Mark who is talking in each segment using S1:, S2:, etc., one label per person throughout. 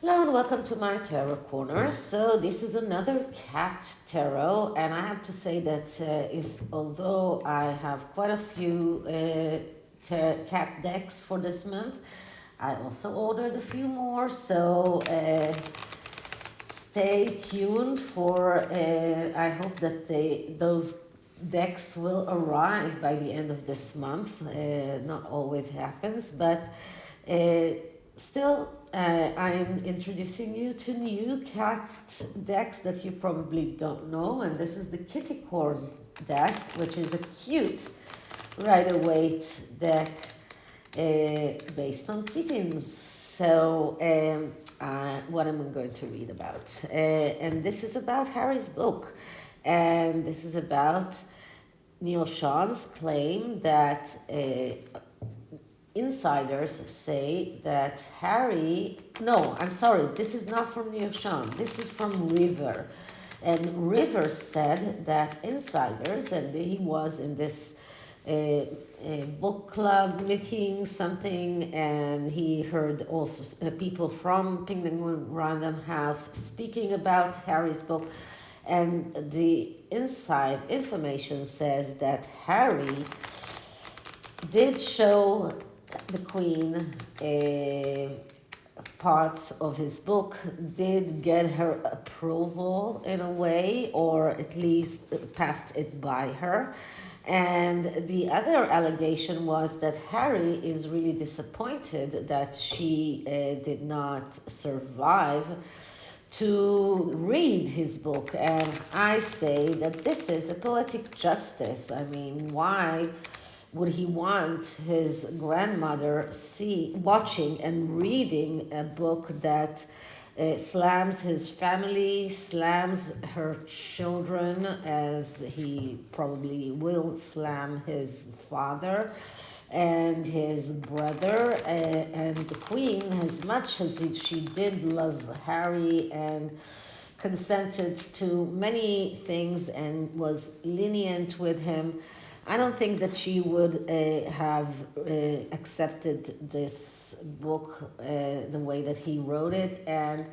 S1: Hello and welcome to my tarot corner. So this is another cat tarot, and I have to say that although I have quite a few cat decks for this month, I also ordered a few more. So stay tuned for. I hope that those decks will arrive by the end of this month. Not always happens, but. Still, I am introducing you to new cat decks that you probably don't know, and this is the KITTYCORN deck, which is a cute Rider-Waite deck based on kittens. So, what am I going to read about? And this is about Harry's book, and this is about Neil Sean's claim that insiders say that I'm sorry, this is not from Neil Sean, this is from River. And River said that insiders, and he was in this book club meeting, something, and he heard also people from Penguin Random House speaking about Harry's book. And the inside information says that Harry did show the Queen parts of his book, did get her approval in a way, or at least passed it by her. And the other allegation was that Harry is really disappointed that she did not survive to read his book. And I say that this is a poetic justice. I mean, why would he want his grandmother watching and reading a book that slams his family, slams her children, as he probably will slam his father and his brother, and the Queen, as much as she did love Harry and consented to many things and was lenient with him, I don't think that she would have accepted this book the way that he wrote it. And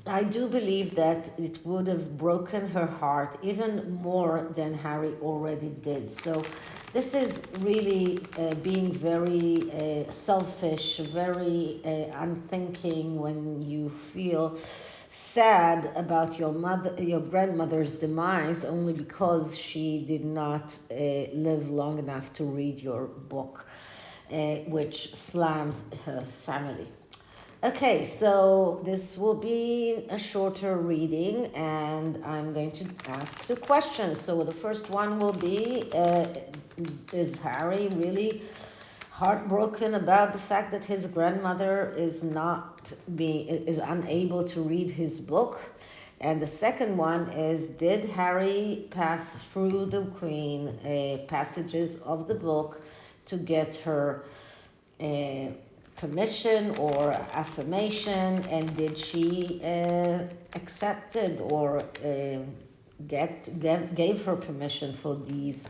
S1: I do believe that it would have broken her heart even more than Harry already did. So this is really being very selfish, very unthinking when you feel sad about your grandmother's demise only because she did not live long enough to read your book, which slams her family. Okay, so this will be a shorter reading, and I'm going to ask two questions. So the first one will be, is Harry really heartbroken about the fact that his grandmother is unable to read his book? And the second one is, did Harry pass through the Queen passages of the book to get her permission or affirmation, and did she accept it or gave her permission for these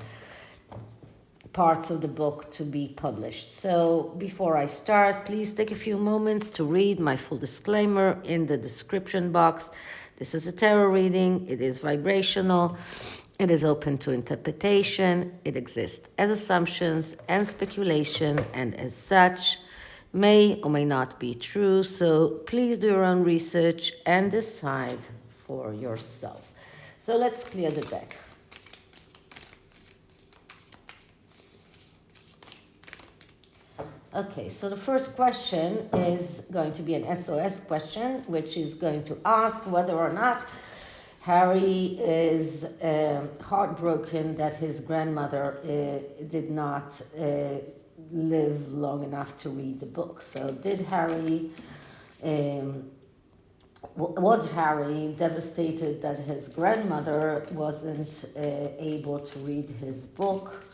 S1: parts of the book to be published? So before I start, please take a few moments to read my full disclaimer in the description box. This is a tarot reading. It is vibrational. It is open to interpretation. It exists as assumptions and speculation, and as such may or may not be true. So please do your own research and decide for yourself. So let's clear the deck. Okay, so the first question is going to be an SOS question, which is going to ask whether or not Harry is heartbroken that his grandmother did not live long enough to read the book. So did Harry, was Harry devastated that his grandmother wasn't able to read his book?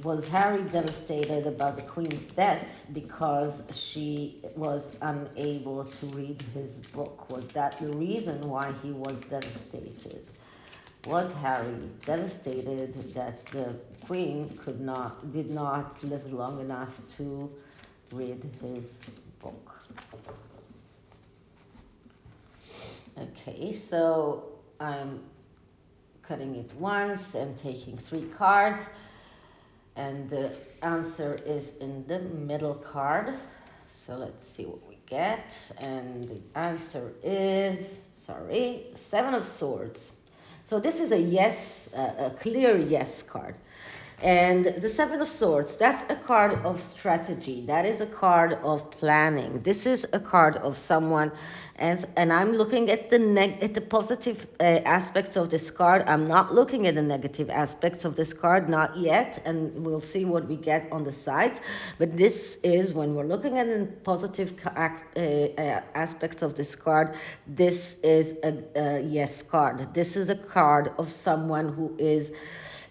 S1: Was Harry devastated about the Queen's death because she was unable to read his book? Was that the reason why he was devastated? Was Harry devastated that the Queen did not live long enough to read his book? Okay, so I'm cutting it once and taking 3 cards, and the answer is in the middle card. So let's see what we get, and the answer is, sorry, 7 of Swords. So this is a yes, a clear yes card. And the 7 of Swords, that's a card of strategy. That is a card of planning. This is a card of someone, and I'm looking at the positive aspects of this card. I'm not looking at the negative aspects of this card, not yet, and we'll see what we get on the sides. But this is, when we're looking at the positive aspects of this card, this is a yes card. This is a card of someone who is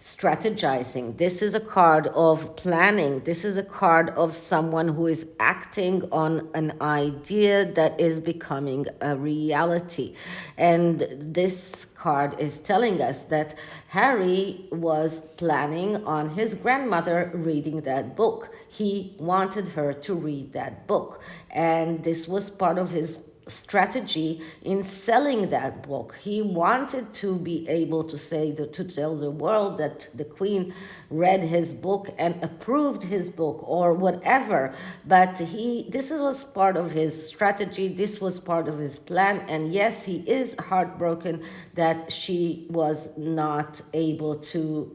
S1: strategizing. This is a card of planning. This is a card of someone who is acting on an idea that is becoming a reality. And this card is telling us that Harry was planning on his grandmother reading that book. He wanted her to read that book. And this was part of his strategy in selling that book. He wanted to be able to say, to tell the world that the queen read his book and approved his book or whatever. But this was part of his strategy. This was part of his plan. And yes, he is heartbroken that she was not able to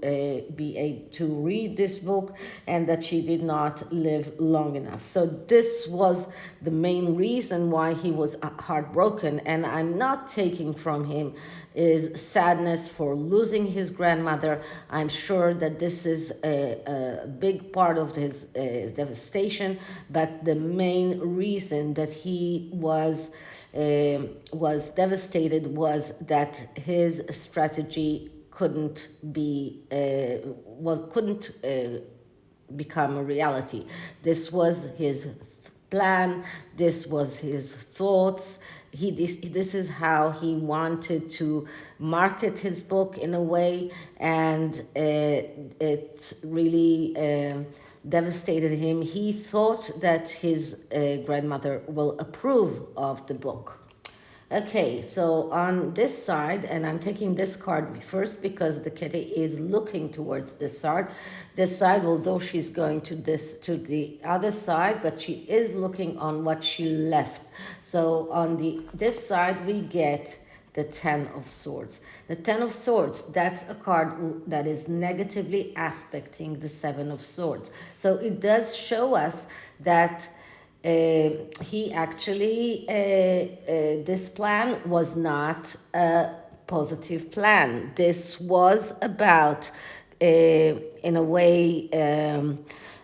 S1: read this book and that she did not live long enough. So this was the main reason why he was heartbroken, and I'm not taking from him is sadness for losing his grandmother. I'm sure that this is a big part of his devastation, but the main reason that he was devastated was that his strategy couldn't become a reality. This was his plan. This was his thoughts. This is how he wanted to market his book in a way, and it really devastated him. He thought that his grandmother will approve of the book. Okay, so on this side, and I'm taking this card first because the kitty is looking towards this side, although she's going to the other side, but she is looking on what she left. So on this side, we get the 10 of Swords. The 10 of Swords, that's a card that is negatively aspecting the 7 of Swords. So it does show us that he actually, this plan was not a positive plan. This was about, in a way,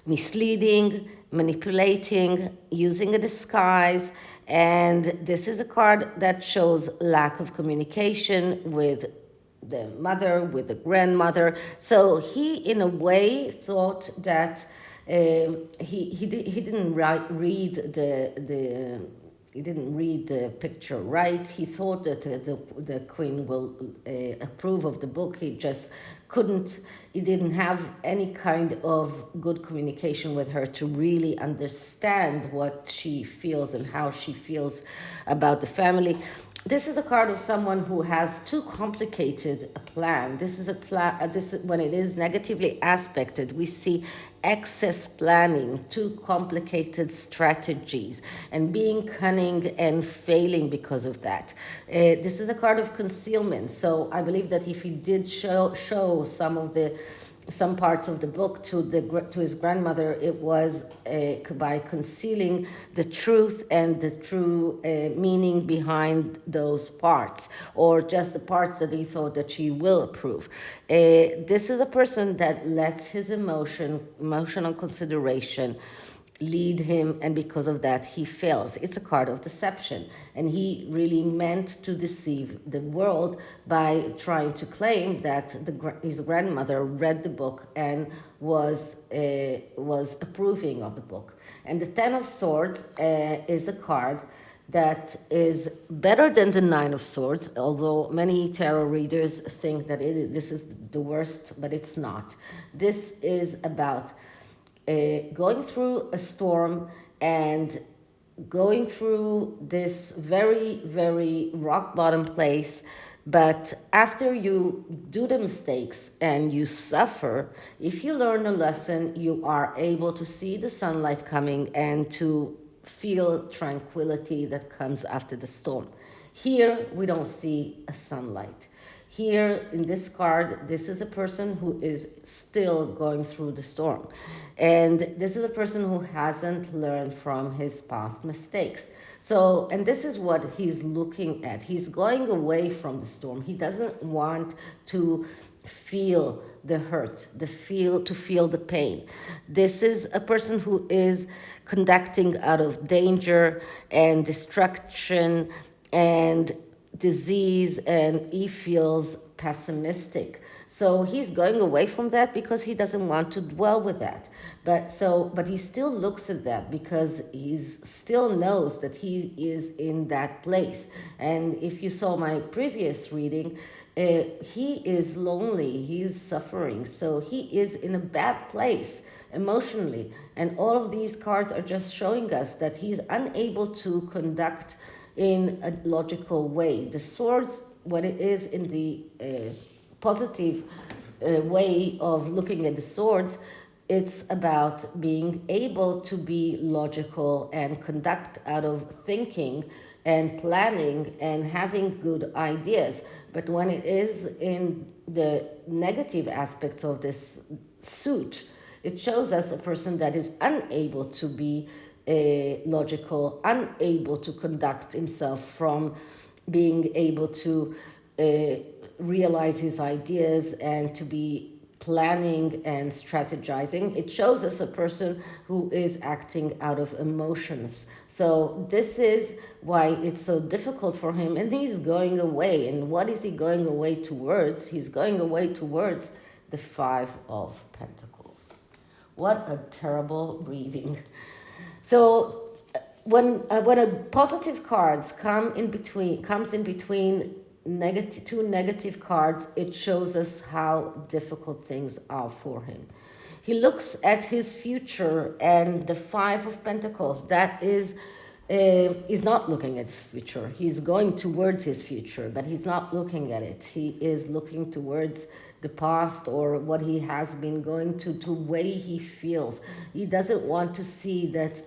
S1: misleading, manipulating, using a disguise. And this is a card that shows lack of communication with the mother, with the grandmother. So he, in a way, thought that he didn't read the picture right. He thought that the queen will approve of the book. He just couldn't. He didn't have any kind of good communication with her to really understand what she feels and how she feels about the family. This is a card of someone who has too complicated a plan. This is a plan. When it is negatively aspected, we see excess planning, too complicated strategies, and being cunning and failing because of that. This is a card of concealment. So I believe that if he did show some parts of the book to his grandmother, it was by concealing the truth and the true meaning behind those parts, or just the parts that he thought that she will approve. This is a person that lets his emotional consideration lead him, and because of that he fails. It's a card of deception, and he really meant to deceive the world by trying to claim that his grandmother read the book and was approving of the book. And the 10 of Swords is a card that is better than the 9 of Swords, although many tarot readers think that this is the worst, but it's not. This is about going through a storm and going through this very, very rock bottom place. But after you do the mistakes and you suffer, if you learn a lesson, you are able to see the sunlight coming and to feel tranquility that comes after the storm. Here, we don't see a sunlight. Here in this card, this is a person who is still going through the storm. And this is a person who hasn't learned from his past mistakes. So, and this is what he's looking at. He's going away from the storm. He doesn't want to feel the hurt, to feel the pain. This is a person who is conducting out of danger and destruction and disease, and he feels pessimistic. So he's going away from that because he doesn't want to dwell with that. But he still looks at that because he still knows that he is in that place. And if you saw my previous reading, he is lonely, he's suffering, so he is in a bad place emotionally. And all of these cards are just showing us that he's unable to conduct in a logical way. The swords, when it is in the positive way of looking at the swords, it's about being able to be logical and conduct out of thinking and planning and having good ideas. But when it is in the negative aspects of this suit, it shows us a person that is unable to be logical, unable to conduct himself from being able to realize his ideas and to be planning and strategizing. It shows us a person who is acting out of emotions. So this is why it's so difficult for him, and he's going away. And what is he going away towards? He's going away towards the Five of Pentacles. What a terrible reading. So when a positive cards comes in between two negative cards, it shows us how difficult things are for him. He looks at his future, and the Five of Pentacles, that is not looking at his future. He's going towards his future, but he's not looking at it. He is looking towards the past or what he has been going to way he feels. He doesn't want to see that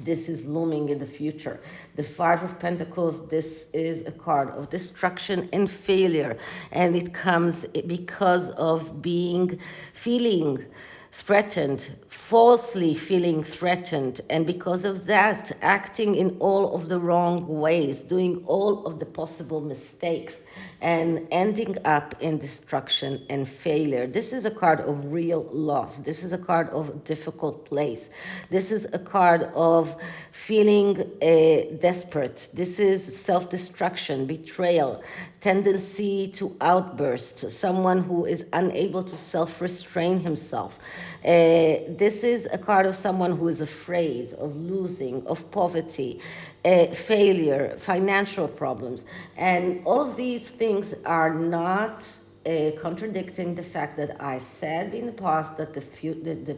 S1: this is looming in the future. The Five of Pentacles, this is a card of destruction and failure. And it comes because of feeling threatened, falsely feeling threatened. And because of that, acting in all of the wrong ways, doing all of the possible mistakes, and ending up in destruction and failure. This is a card of real loss. This is a card of difficult place. This is a card of feeling desperate. This is self-destruction, betrayal, tendency to outburst, someone who is unable to self-restrain himself. This is a card of someone who is afraid of losing, of poverty, failure, financial problems. And all of these things are not contradicting the fact that I said in the past that the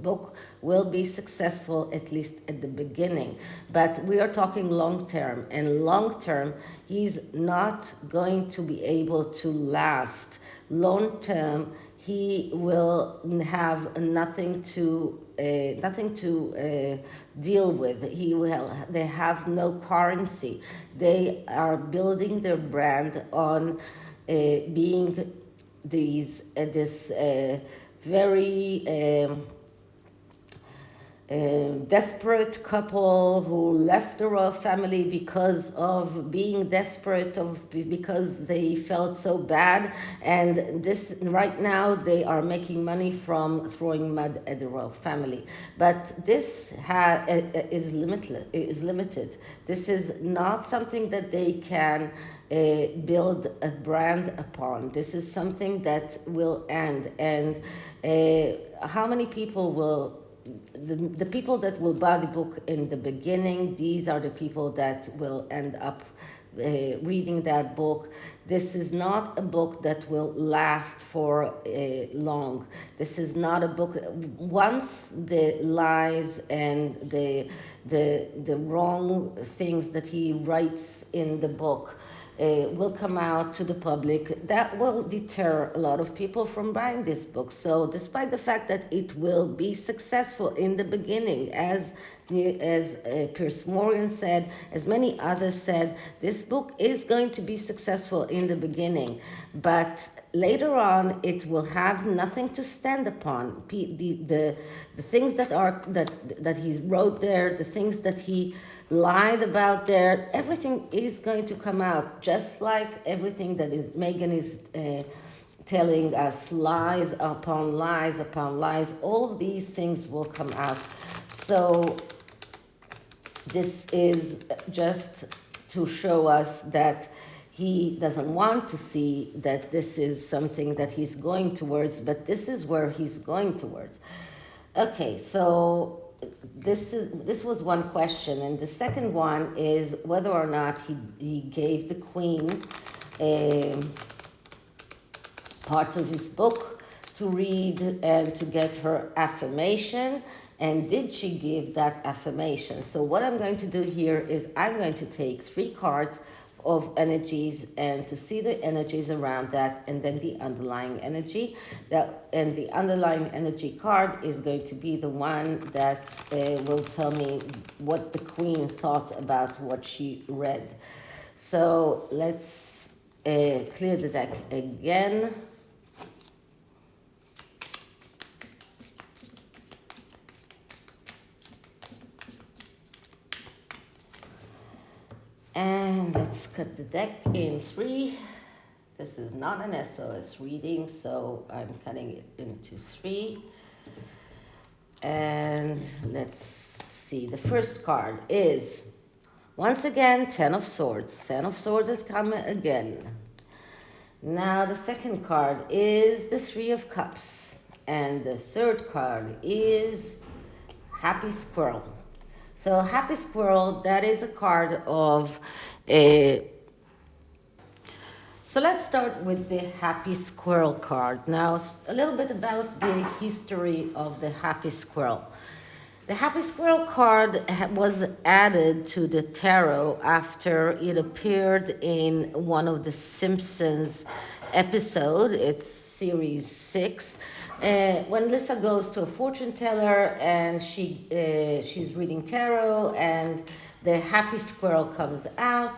S1: book will be successful, at least at the beginning. But we are talking long term, and long term, he's not going to be able to last. Long term, he will have nothing to deal with. They have no currency. They are building their brand on being this very desperate couple who left the royal family because of being desperate, because they felt so bad, and this right now they are making money from throwing mud at the royal family. But this is limited. This is not something that they can build a brand upon. This is something that will end. And how many people will the people that will buy the book in the beginning, these are the people that will end up reading that book. This is not a book that will last for long. This is not a book. Once the lies and the the wrong things that he writes in the book will come out to the public, that will deter a lot of people from buying this book. So despite the fact that it will be successful in the beginning, as Piers Morgan said, as many others said, this book is going to be successful in the beginning, but later on it will have nothing to stand upon. The things that he wrote there, the things that he lied about there, everything is going to come out, just like everything that is Meghan is telling us, lies upon lies upon lies. All of these things will come out. So this is just to show us that he doesn't want to see that this is something that he's going towards, but this is where he's going towards. Okay, so this was one question, and the second one is whether or not he gave the Queen parts of his book to read and to get her affirmation. And did she give that affirmation? So what I'm going to do here is I'm going to take 3 cards of energies and to see the energies around that, and then the underlying energy. And the underlying energy card is going to be the one that will tell me what the Queen thought about what she read. So let's clear the deck again. And let's cut the deck in 3. This is not an SOS reading, so I'm cutting it into 3. And let's see. The first card is, once again, 10 of Swords. 10 of Swords is coming again. Now the second card is the 3 of Cups. And the third card is Happy Squirrel. So Happy Squirrel, that is a card of so let's start with the Happy Squirrel card. Now, a little bit about the history of the Happy Squirrel. The Happy Squirrel card was added to the tarot after it appeared in one of the Simpsons episode. It's series 6. When Lisa goes to a fortune teller and she's reading tarot, and the happy squirrel comes out,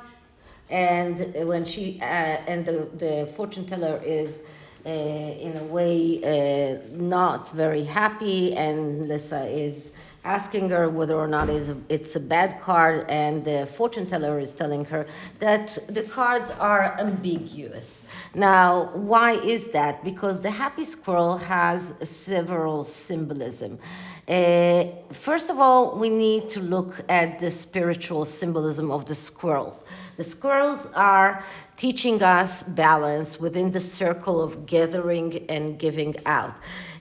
S1: and when the fortune teller is in a way not very happy, and Lisa is asking her whether or not it's a bad card, and the fortune teller is telling her that the cards are ambiguous. Now, why is that? Because the happy squirrel has several symbolism. First of all, we need to look at the spiritual symbolism of the squirrels. The squirrels are teaching us balance within the circle of gathering and giving out.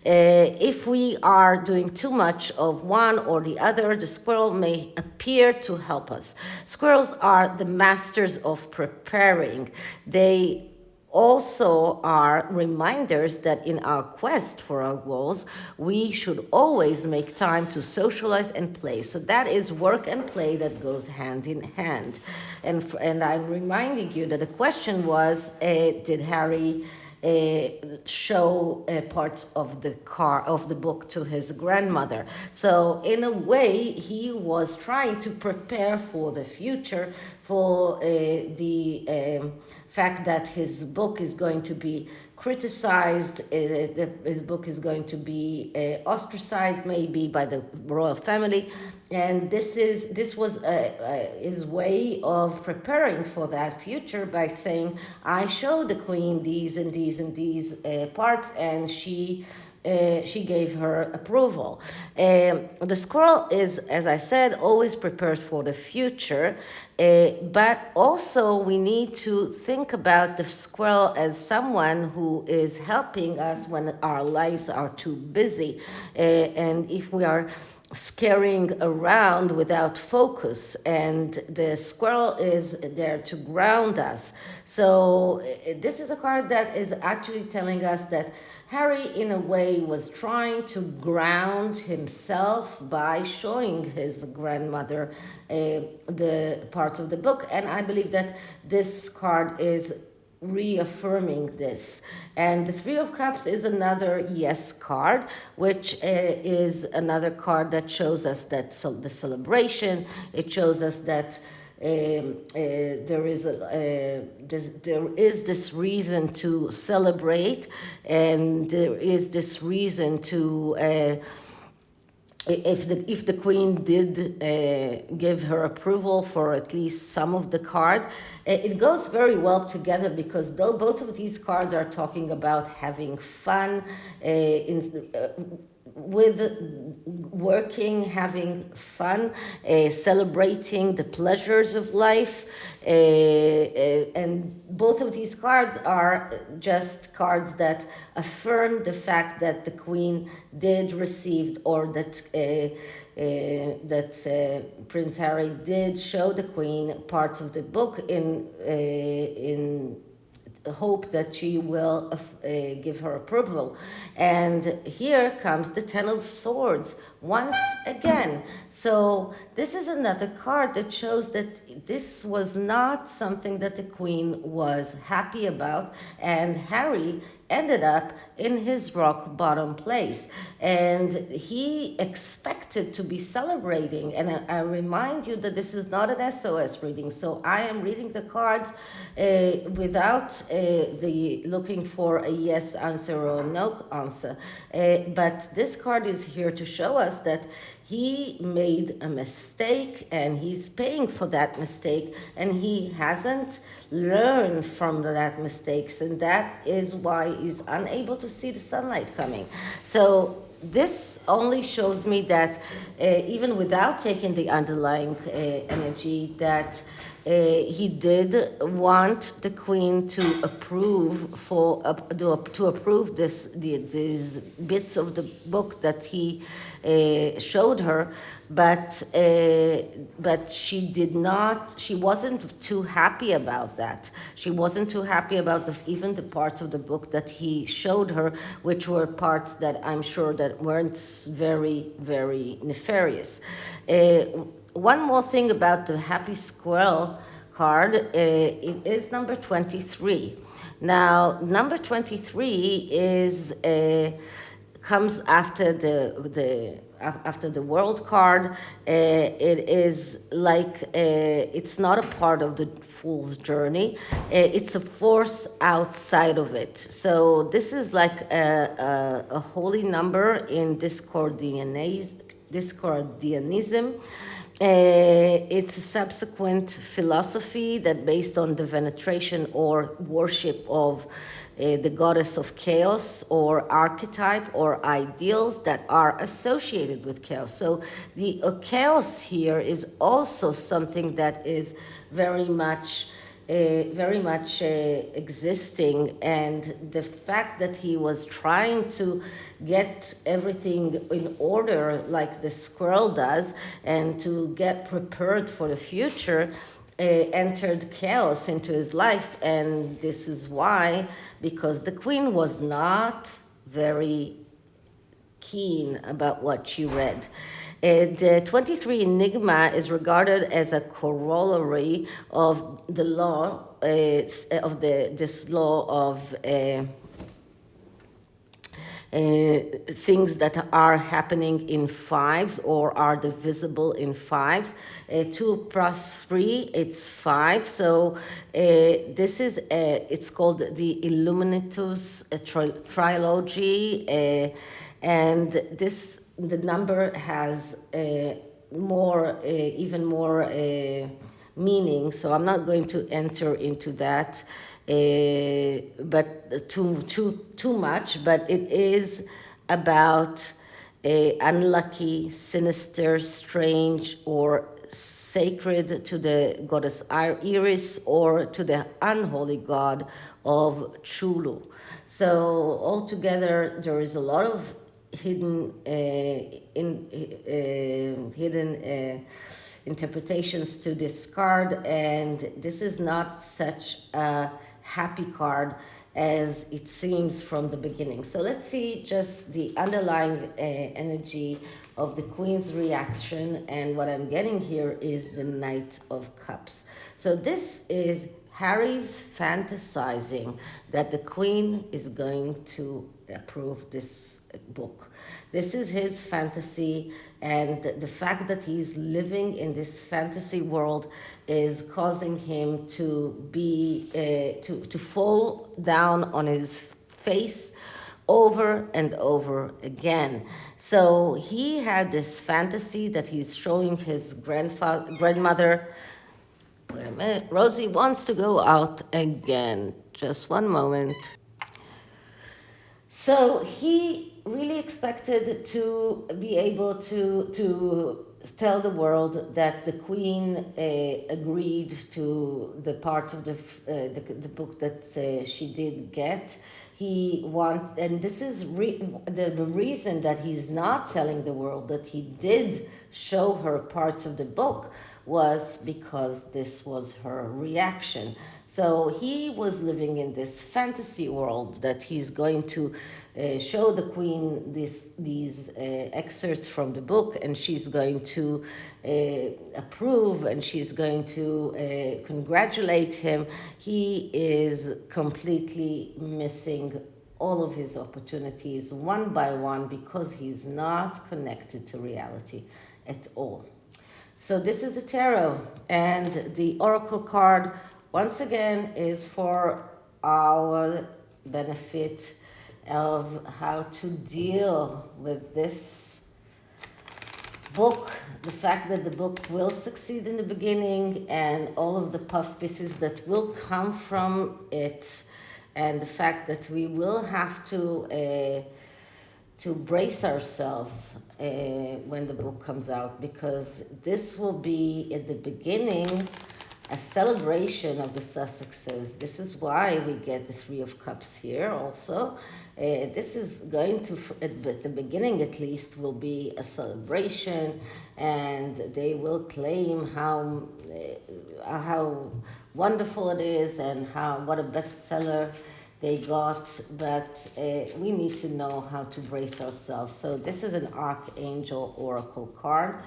S1: If we are doing too much of one or the other, the squirrel may appear to help us. Squirrels are the masters of preparing. They also are reminders that in our quest for our goals, we should always make time to socialize and play. So that is work and play that goes hand in hand. And I'm reminding you that the question was, did Harry show parts of the book to his grandmother? So in a way, he was trying to prepare for the future, for the fact that his book is going to be criticized, his book is going to be ostracized maybe by the royal family, and this was his way of preparing for that future by saying, I showed the Queen these and these and these parts, and she gave her approval. The squirrel is, as I said, always prepared for the future, but also we need to think about the squirrel as someone who is helping us when our lives are too busy, and if we are scurrying around without focus, and the squirrel is there to ground us. So this is a card that is actually telling us that Harry, in a way, was trying to ground himself by showing his grandmother the parts of the book. And I believe that this card is reaffirming this. And the Three of Cups is another yes card, which is another card that shows us that the celebration. It shows us that there is this reason to celebrate, and there is this reason to if the queen did give her approval for at least some of the card, it goes very well together, because though both of these cards are talking about having fun with working, having fun, celebrating the pleasures of life, and both of these cards are just cards that affirm the fact that the queen did receive, or that Prince Harry did show the queen parts of the book in hope that she will give her approval. And here comes the Ten of Swords once again. So this is another card that shows that this was not something that the queen was happy about, and Harry ended up in his rock bottom place, and he expected to be celebrating. And I remind you that this is not an SOS reading, so I am reading the cards without the looking for a yes answer or a no answer, but this card is here to show us that he made a mistake, and he's paying for that mistake, and he hasn't learned from that mistakes, and that is why he's unable to see the sunlight coming. So this only shows me that even without taking the underlying energy, that he did want the queen to approve to approve these bits of the book that he showed her, but she did not. She wasn't too happy about that. She wasn't too happy about even the parts of the book that he showed her, which were parts that I'm sure that weren't very, very nefarious. One more thing about the Happy Squirrel card, it is number 23. Now, number 23 is comes after the World card. It is like it's not a part of the Fool's journey. It's a force outside of it. So this is like a holy number in Discordianism. It's a subsequent philosophy that based on the veneration or worship of the goddess of chaos, or archetype, or ideals that are associated with chaos. So the chaos here is also something that is very much existing, and the fact that he was trying to get everything in order like the squirrel does, and to get prepared for the future, entered chaos into his life. And this is why, because the queen was not very keen about what she read. The 23 Enigma is regarded as a corollary of the law, this law of things that are happening in fives, or are divisible in fives. 2 plus 3, it's 5. So this is it's called the Illuminatus trilogy, and the number has even more meaning. So I'm not going to enter into that, but too much. But it is about unlucky, sinister, strange, or sacred to the goddess Iris, or to the unholy god of Chulu. So altogether, there is a lot of hidden interpretations to this card, and this is not such a happy card as it seems from the beginning. So let's see just the underlying energy of the Queen's reaction, and what I'm getting here is the Knight of Cups. So this is Harry's fantasizing that the Queen is going to approve this book. This is his fantasy, and the fact that he's living in this fantasy world is causing him to be to fall down on his face over and over again. So he had this fantasy that he's showing his grandmother. Wait a minute, Rosie wants to go out again. Just one moment. So he really expected to be able to tell the world that the Queen agreed to the part of the book that she did get. And this is the reason that he's not telling the world that he did show her parts of the book, was because this was her reaction. So he was living in this fantasy world that he's going to show the Queen these excerpts from the book, and she's going to approve, and she's going to congratulate him. He is completely missing all of his opportunities one by one because he's not connected to reality at all. So this is the tarot, and the oracle card, once again, is for our benefit of how to deal with this book, the fact that the book will succeed in the beginning, and all of the puff pieces that will come from it, and the fact that we will have to brace ourselves when the book comes out, because this will be at the beginning a celebration of the Sussexes. This is why we get the Three of Cups here also. This is going to, at the beginning at least, will be a celebration, and they will claim how wonderful it is and what a bestseller they got, but we need to know how to brace ourselves. So this is an Archangel Oracle card,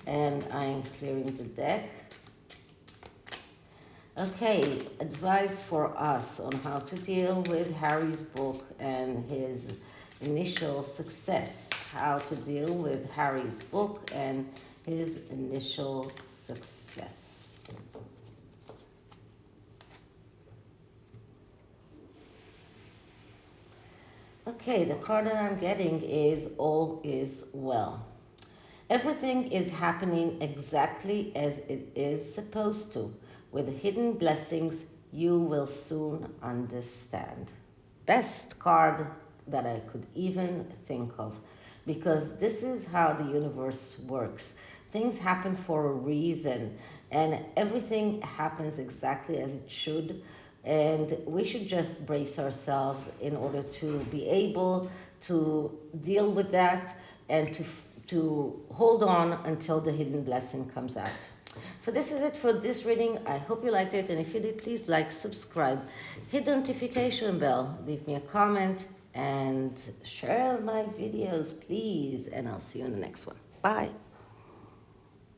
S1: and I'm clearing the deck. Okay, advice for us on how to deal with Harry's book and his initial success. How to deal with Harry's book and his initial success. Okay, the card that I'm getting is All is Well. Everything is happening exactly as it is supposed to. With hidden blessings, you will soon understand. Best card that I could even think of, because this is how the universe works. Things happen for a reason, and everything happens exactly as it should. And we should just brace ourselves in order to be able to deal with that and to hold on until the hidden blessing comes out. So this is it for this reading. I hope you liked it, and if you did, please like, subscribe, hit the notification bell, leave me a comment, and share my videos, please. And I'll see you in the next one. Bye.